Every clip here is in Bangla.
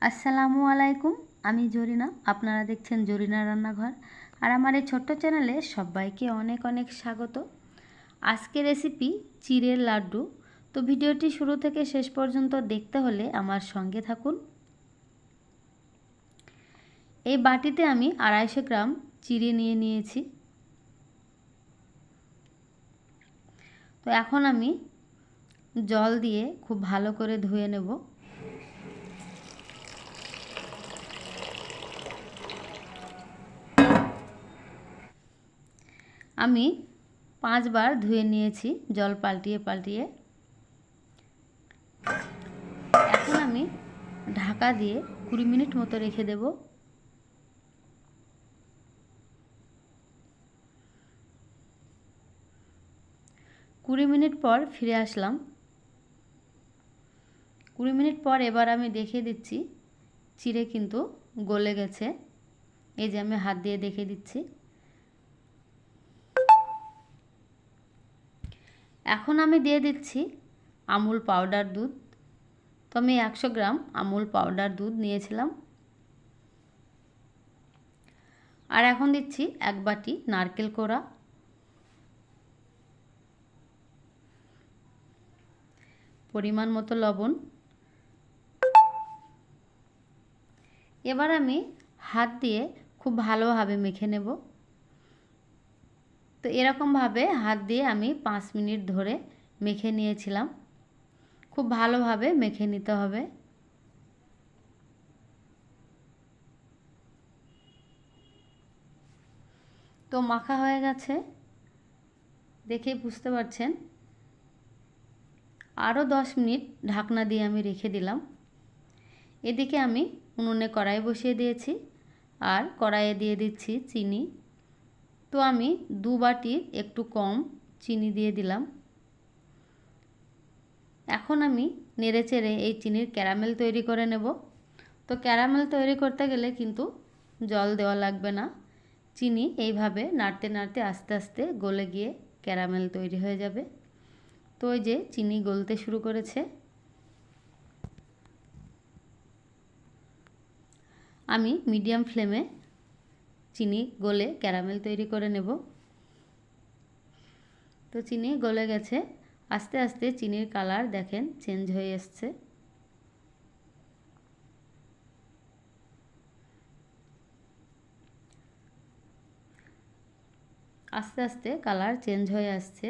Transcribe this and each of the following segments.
আসসালামু আলাইকুম, আমি জরিনা। আপনারা দেখছেন জরিনা রান্নাঘর। আর আমার এই ছোট্ট চ্যানেলে সবাইকে অনেক অনেক স্বাগত। আজকের রেসিপি চিড়ের লাড্ডু। তো ভিডিওটি শুরু থেকে শেষ পর্যন্ত দেখতে হলে আমার সঙ্গে থাকুন। এই বাটিতে আমি 250 গ্রাম চিড়ে নিয়ে নিয়েছি। তো এখন আমি জল দিয়ে খুব ভালো করে ধুয়ে নেব। আমি 5 বার ধুয়ে নিয়েছি জল পাল্টিয়ে পাল্টিয়ে। এখন আমি ঢাকা দিয়ে 20 মিনিট মতো রেখে দেব। কুড়ি মিনিট পর ফিরে আসলাম। 20 মিনিট পর এবার আমি দেখিয়ে দিচ্ছি চিড়ে কিন্তু গলে গেছে। এই যে আমি হাত দিয়ে দেখিয়ে দিচ্ছি। এখন আমি দিয়ে দিচ্ছি আমুল পাউডার দুধ। তো আমি 100 গ্রাম আমুল পাউডার দুধ নিয়েছিলাম। আর এখন দিচ্ছি 1 বাটি নারকেল কোড়া, পরিমাণ মতো লবণ। এবার আমি হাত দিয়ে খুব ভালোভাবে মেখে নেব। তো এরকমভাবে হাত দিয়ে আমি 5 মিনিট ধরে মেখে নিয়েছিলাম। খুব ভালোভাবে মেখে নিতে হবে। তো মাখা হয়ে গেছে, দেখেই বুঝতে পারছেন। আরও 10 মিনিট ঢাকনা দিয়ে আমি রেখে দিলাম। এদিকে আমি উনুনে কড়াই বসিয়ে দিয়েছি আর কড়াইয়ে দিয়ে দিচ্ছি চিনি। তো আমি 2 বাটির একটু কম চিনি দিয়ে দিলাম। এখন আমি নেড়েচেড়ে এই চিনির ক্যারামেল তৈরি করে নেব। তো ক্যারামেল তৈরি করতে গেলে কিন্তু জল দেওয়া লাগবে না। চিনি এইভাবে নাড়তে নাড়তে আস্তে আস্তে গলে গিয়ে ক্যারামেল তৈরি হয়ে যাবে। তো ওই যে চিনি গলতে শুরু করেছে। আমি মিডিয়াম ফ্লেমে চিনি গলে ক্যারামেল তৈরি করে নেব। তো চিনি গলে গেছে, আস্তে আস্তে চিনির কালার দেখেন চেঞ্জ হয়ে আসছে। আস্তে আস্তে কালার চেঞ্জ হয়ে আসছে।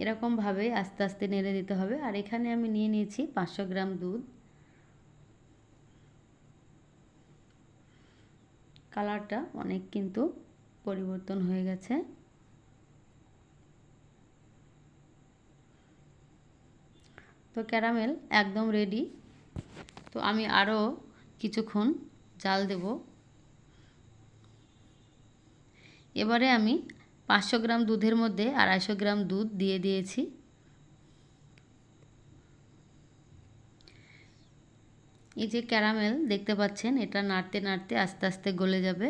এরকমভাবেই আস্তে আস্তে নেড়ে দিতে হবে। আর এখানে আমি নিয়ে নিয়েছি 500 গ্রাম দুধ। কালারটা অনেক কিন্তু পরিবর্তন হয়ে গেছে। তো ক্যারামেল একদম রেডি। তো আমি আরও কিছুক্ষণ জাল দেব। এবারে আমি 500 গ্রাম দুধের মধ্যে 250 গ্রাম দুধ দিয়ে দিয়েছি। এই যে ক্যারামেল দেখতে পাচ্ছেন, এটা নাড়তে নাড়তে আস্তে আস্তে গলে যাবে।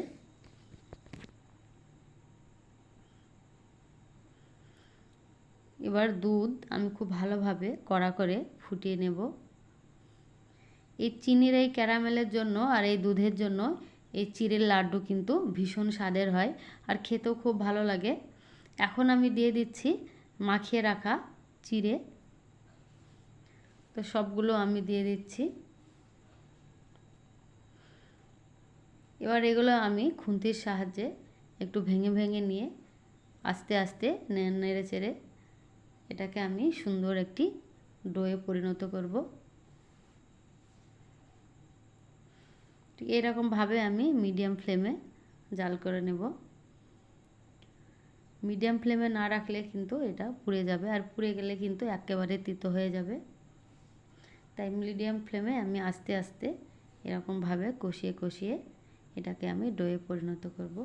এবার দুধ আমি খুব ভালোভাবে কড়া করে ফুটিয়ে নেব। এই চিনির এই ক্যারামেলের জন্য আর এই দুধের জন্য এই চিড়ের লাড্ডু কিন্তু ভীষণ স্বাদের হয় আর খেতেও খুব ভালো লাগে। এখন আমি দিয়ে দিচ্ছি মাখিয়ে রাখা চিড়ে। তো সবগুলো আমি দিয়ে দিচ্ছি। এবার এগুলো আমি খুন্তির সাহায্যে একটু ভেঙে ভেঙে নিয়ে আস্তে আস্তে নেড়ে চেড়ে এটাকে আমি সুন্দর একটি ডোয়ে পরিণত করব। ঠিক এরকমভাবে আমি মিডিয়াম ফ্লেমে জাল করে নেব। মিডিয়াম ফ্লেমে না রাখলে কিন্তু এটা পুড়ে যাবে, আর পুড়ে গেলে কিন্তু একেবারে তিতো হয়ে যাবে। তাই মিডিয়াম ফ্লেমে আমি আস্তে আস্তে এরকমভাবে কষিয়ে কষিয়ে এটাকে আমি ডোয়ে পরিণত করব।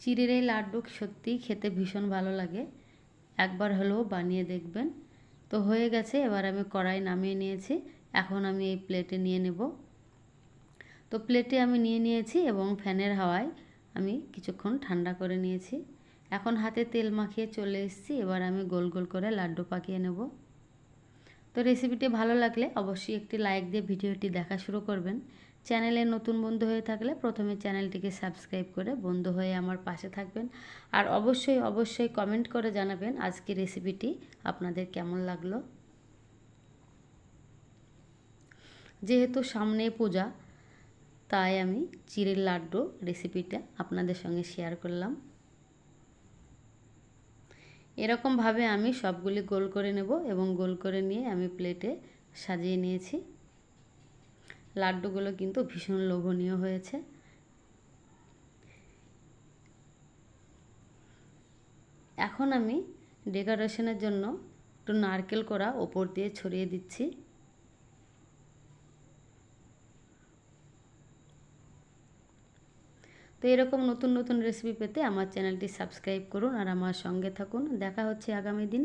চিড়ের এই লাড্ডু সত্যিই খেতে ভীষণ ভালো লাগে, একবার হলেও বানিয়ে দেখবেন। তো হয়ে গেছে, এবার আমি কড়াই নামিয়ে নিয়েছি। এখন আমি এই প্লেটে নিয়ে নেব। তো প্লেটে আমি নিয়ে নিয়েছি এবং ফ্যানের হাওয়ায় আমি কিছুক্ষণ ঠান্ডা করে নিয়েছি। এখন হাতে তেল মাখিয়ে চলে এসেছি। এবার আমি গোল গোল করে লাড্ডু পাকিয়ে নেব। তো রেসিপিটি ভালো লাগলে অবশ্যই একটি লাইক দিয়ে ভিডিওটি দেখা শুরু করবেন। চ্যানেলে নতুন বন্ধু হয়ে থাকলে প্রথমে চ্যানেলটিকে সাবস্ক্রাইব করে বন্ধু হয়ে আমার পাশে থাকবেন। আর অবশ্যই কমেন্ট করে জানাবেন আজকের রেসিপিটি আপনাদের কেমন লাগলো। যেহেতু সামনে পূজা, তাই আমি চিড়ের লাড্ডু রেসিপিটা আপনাদের সঙ্গে শেয়ার করলাম। এরকমভাবে আমি সবগুলি গোল করে নেব এবং গোল করে নিয়ে আমি প্লেটে সাজিয়ে নিয়েছি। লাড্ডুগুলো কিন্তু ভীষণ লোভনীয় হয়েছে। এখন আমি ডেকোরেশনের জন্য একটু নারকেল কোড়া ওপর দিয়ে ছড়িয়ে দিচ্ছি। তো এরকম নতুন নতুন রেসিপি পেতে আমার চ্যানেলটি সাবস্ক্রাইব করুন আর আমার সঙ্গে থাকুন। দেখা হচ্ছে আগামী দিন।